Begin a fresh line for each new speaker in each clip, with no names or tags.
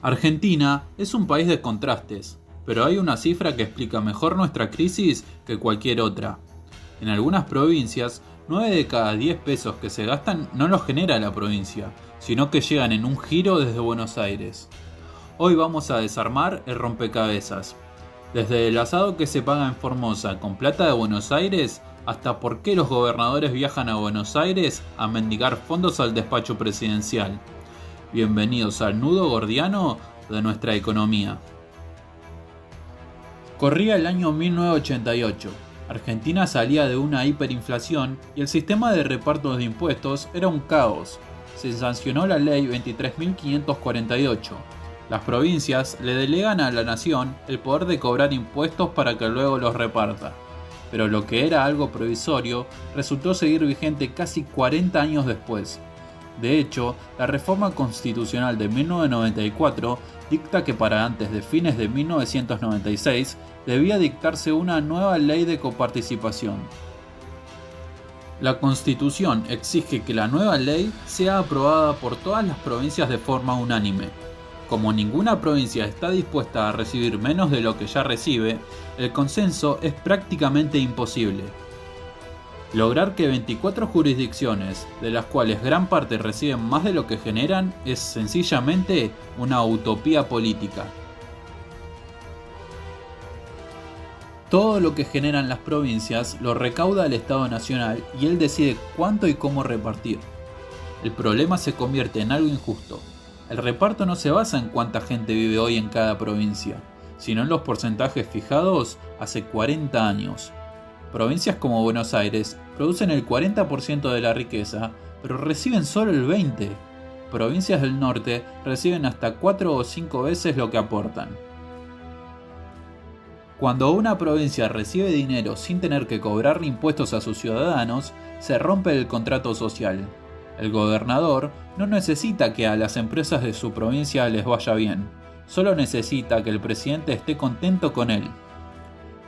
Argentina es un país de contrastes, pero hay una cifra que explica mejor nuestra crisis que cualquier otra. En algunas provincias, 9 de cada 10 pesos que se gastan no los genera la provincia, sino que llegan en un giro desde Buenos Aires. Hoy vamos a desarmar el rompecabezas. Desde el asado que se paga en Formosa con plata de Buenos Aires, hasta por qué los gobernadores viajan a Buenos Aires a mendigar fondos al despacho presidencial. Bienvenidos al nudo gordiano de nuestra economía. Corría el año 1988. Argentina salía de una hiperinflación y el sistema de reparto de impuestos era un caos. Se sancionó la ley 23.548. Las provincias le delegan a la nación el poder de cobrar impuestos para que luego los reparta. Pero lo que era algo provisorio resultó seguir vigente casi 40 años después. De hecho, la reforma constitucional de 1994 dicta que para antes de fines de 1996 debía dictarse una nueva ley de coparticipación. La Constitución exige que la nueva ley sea aprobada por todas las provincias de forma unánime. Como ninguna provincia está dispuesta a recibir menos de lo que ya recibe, el consenso es prácticamente imposible. Lograr que 24 jurisdicciones, de las cuales gran parte reciben más de lo que generan, es sencillamente una utopía política. Todo lo que generan las provincias lo recauda el Estado Nacional y él decide cuánto y cómo repartir. El problema se convierte en algo injusto. El reparto no se basa en cuánta gente vive hoy en cada provincia, sino en los porcentajes fijados hace 40 años. Provincias como Buenos Aires producen el 40% de la riqueza, pero reciben solo el 20%. Provincias del norte reciben hasta 4 o 5 veces lo que aportan. Cuando una provincia recibe dinero sin tener que cobrar impuestos a sus ciudadanos, se rompe el contrato social. El gobernador no necesita que a las empresas de su provincia les vaya bien, solo necesita que el presidente esté contento con él.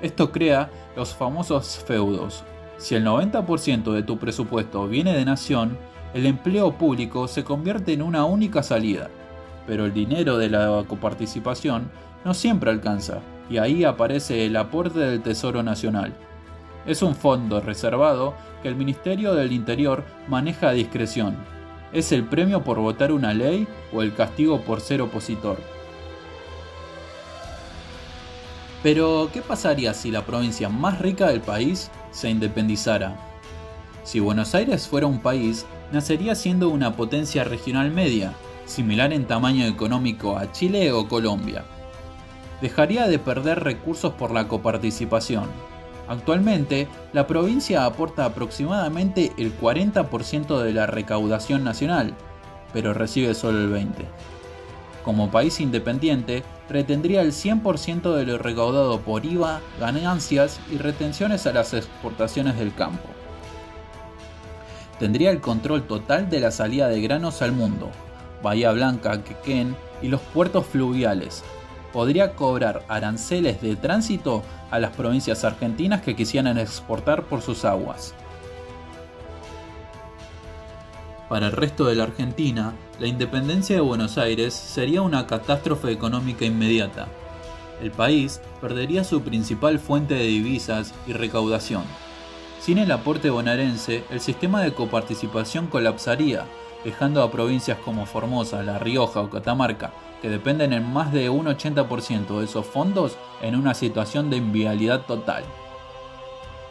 Esto crea los famosos feudos. Si el 90% de tu presupuesto viene de nación, el empleo público se convierte en una única salida. Pero el dinero de la coparticipación no siempre alcanza, y ahí aparece el aporte del Tesoro Nacional. Es un fondo reservado que el Ministerio del Interior maneja a discreción. Es el premio por votar una ley o el castigo por ser opositor. Pero, ¿qué pasaría si la provincia más rica del país se independizara? Si Buenos Aires fuera un país, nacería siendo una potencia regional media, similar en tamaño económico a Chile o Colombia. Dejaría de perder recursos por la coparticipación. Actualmente, la provincia aporta aproximadamente el 40% de la recaudación nacional, pero recibe solo el 20%. Como país independiente, retendría el 100% de lo recaudado por IVA, ganancias y retenciones a las exportaciones del campo. Tendría el control total de la salida de granos al mundo, Bahía Blanca, Quequén y los puertos fluviales. Podría cobrar aranceles de tránsito a las provincias argentinas que quisieran exportar por sus aguas. Para el resto de la Argentina, la independencia de Buenos Aires sería una catástrofe económica inmediata. El país perdería su principal fuente de divisas y recaudación. Sin el aporte bonaerense, el sistema de coparticipación colapsaría, dejando a provincias como Formosa, La Rioja o Catamarca, que dependen en más de un 80% de esos fondos, en una situación de inviabilidad total.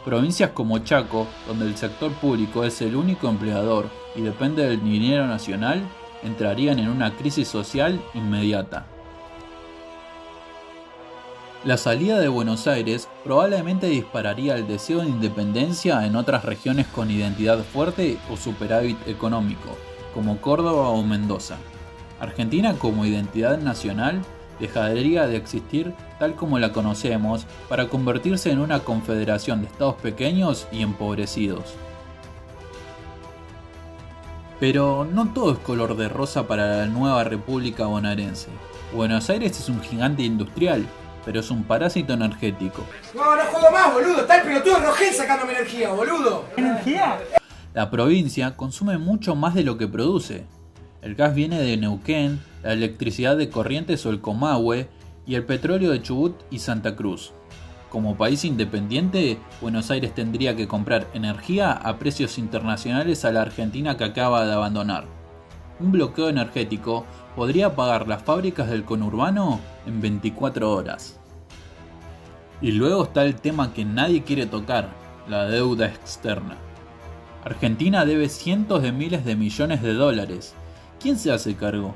Provincias como Chaco, donde el sector público es el único empleador y depende del dinero nacional, entrarían en una crisis social inmediata. La salida de Buenos Aires probablemente dispararía el deseo de independencia en otras regiones con identidad fuerte o superávit económico, como Córdoba o Mendoza. Argentina como identidad nacional dejaría de existir tal como la conocemos para convertirse en una confederación de estados pequeños y empobrecidos. Pero no todo es color de rosa para la nueva república bonaerense. Buenos Aires es un gigante industrial, pero es un parásito energético.
No juego más, boludo. Está el pelotudo Rogel sacándome energía, boludo.
¿Energía?
La provincia consume mucho más de lo que produce. El gas viene de Neuquén, la electricidad de Corrientes o el Comahue y el petróleo de Chubut y Santa Cruz. Como país independiente, Buenos Aires tendría que comprar energía a precios internacionales a la Argentina que acaba de abandonar. Un bloqueo energético podría apagar las fábricas del conurbano en 24 horas. Y luego está el tema que nadie quiere tocar, la deuda externa. Argentina debe cientos de miles de millones de dólares. ¿Quién se hace cargo?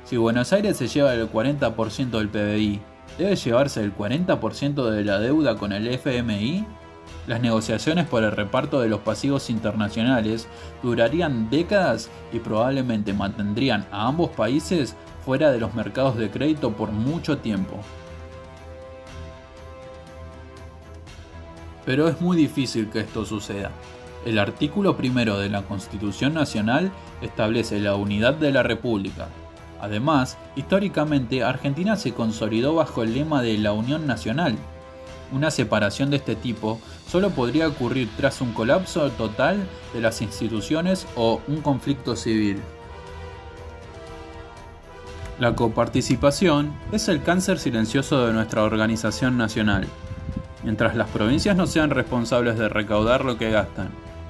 Si Buenos Aires se lleva el 40% del PBI, ¿debe llevarse el 40% de la deuda con el FMI? Las negociaciones por el reparto de los pasivos internacionales durarían décadas y probablemente mantendrían a ambos países fuera de los mercados de crédito por mucho tiempo. Pero es muy difícil que esto suceda. El artículo 1 de la Constitución Nacional establece la unidad de la República. Además, históricamente Argentina se consolidó bajo el lema de la Unión Nacional. Una separación de este tipo solo podría ocurrir tras un colapso total de las instituciones o un conflicto civil. La coparticipación es el cáncer silencioso de nuestra organización nacional. Mientras las provincias no sean responsables de recaudar lo que gastan,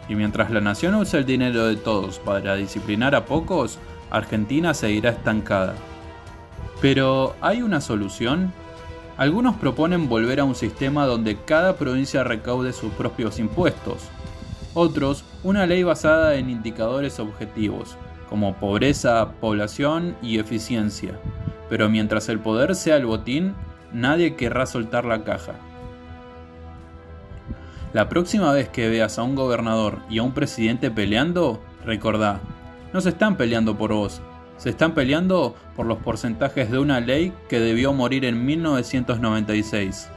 y mientras la nación use el dinero de todos para disciplinar a pocos, Argentina seguirá estancada. Pero, ¿hay una solución? Algunos proponen volver a un sistema donde cada provincia recaude sus propios impuestos. Otros, una ley basada en indicadores objetivos, como pobreza, población y eficiencia. Pero mientras el poder sea el botín, nadie querrá soltar la caja. La próxima vez que veas a un gobernador y a un presidente peleando, recordá, no se están peleando por vos, se están peleando por los porcentajes de una ley que debió morir en 1996.